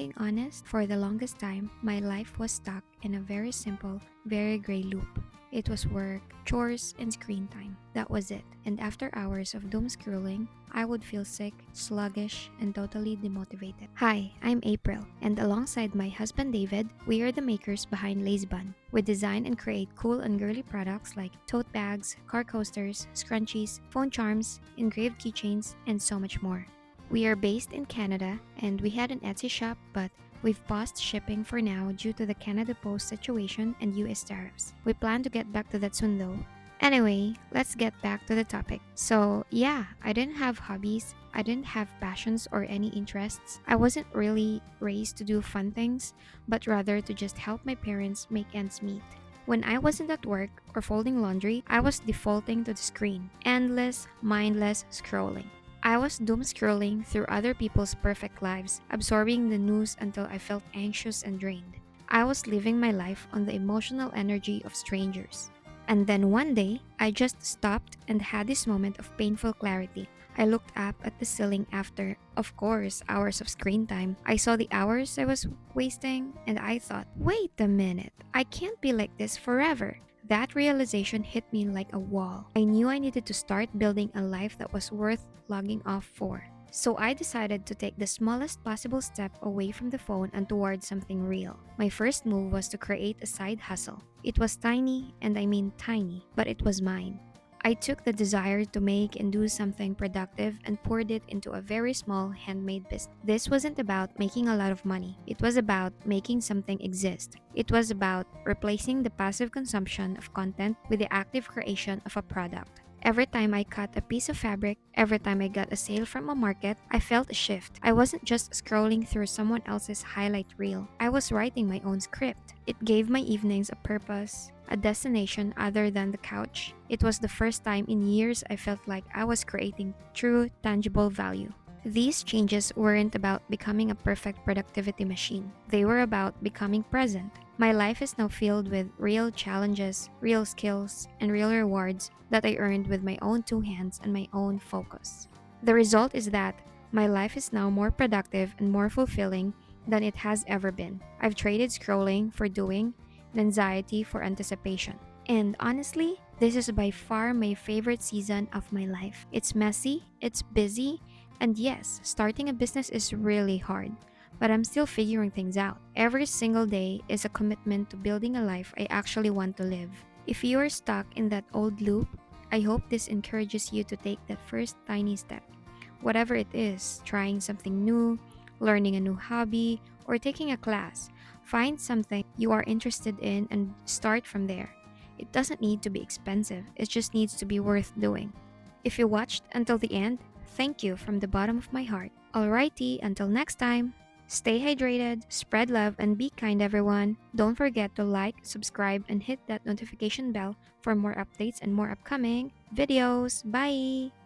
being honest, for the longest time, my life was stuck in a very simple, very gray loop. It was work, chores, and screen time. That was it. And after hours of doomscrolling, I would feel sick, sluggish, and totally demotivated. Hi, I'm April, and alongside my husband David, we are the makers behind Lazy Bun. We design and create cool and girly products like tote bags, car coasters, scrunchies, phone charms, engraved keychains, and so much more. We are based in Canada, and we had an Etsy shop, but we've paused shipping for now due to the Canada Post situation and US tariffs. We plan to get back to that soon though. Anyway, let's get back to the topic. So, yeah, I didn't have hobbies, I didn't have passions or any interests. I wasn't really raised to do fun things, but rather to just help my parents make ends meet. When I wasn't at work or folding laundry, I was defaulting to the screen, endless, mindless scrolling. I was doom scrolling through other people's perfect lives, absorbing the news until I felt anxious and drained. I was living my life on the emotional energy of strangers. And then one day, I just stopped and had this moment of painful clarity. I looked up at the ceiling after, of course, hours of screen time. I saw the hours I was wasting, and I thought, wait a minute, I can't be like this forever. That realization hit me like a wall. I knew I needed to start building a life that was worth logging off for. So I decided to take the smallest possible step away from the phone and towards something real. My first move was to create a side hustle. It was tiny, and I mean tiny, but it was mine. I took the desire to make and do something productive and poured it into a very small handmade business. This wasn't about making a lot of money. It was about making something exist. It was about replacing the passive consumption of content with the active creation of a product. Every time I cut a piece of fabric, every time I got a sale from a market, I felt a shift. I wasn't just scrolling through someone else's highlight reel. I was writing my own script. It gave my evenings a purpose, a destination other than the couch. It was the first time in years I felt like I was creating true, tangible value. These changes weren't about becoming a perfect productivity machine. They were about becoming present. My life is now filled with real challenges, real skills, and real rewards that I earned with my own two hands and my own focus. The result is that my life is now more productive and more fulfilling than it has ever been. I've traded scrolling for doing and anxiety for anticipation. And honestly, this is by far my favorite season of my life. It's messy, it's busy, and yes, starting a business is really hard, but I'm still figuring things out. Every single day is a commitment to building a life I actually want to live. If you are stuck in that old loop, I hope this encourages you to take that first tiny step. Whatever it is, trying something new, learning a new hobby, or taking a class, find something you are interested in and start from there. It doesn't need to be expensive, it just needs to be worth doing. If you watched until the end, thank you from the bottom of my heart. Alrighty, until next time. Stay hydrated, spread love, and be kind, everyone. Don't forget to like, subscribe, and hit that notification bell for more updates and more upcoming videos. Bye!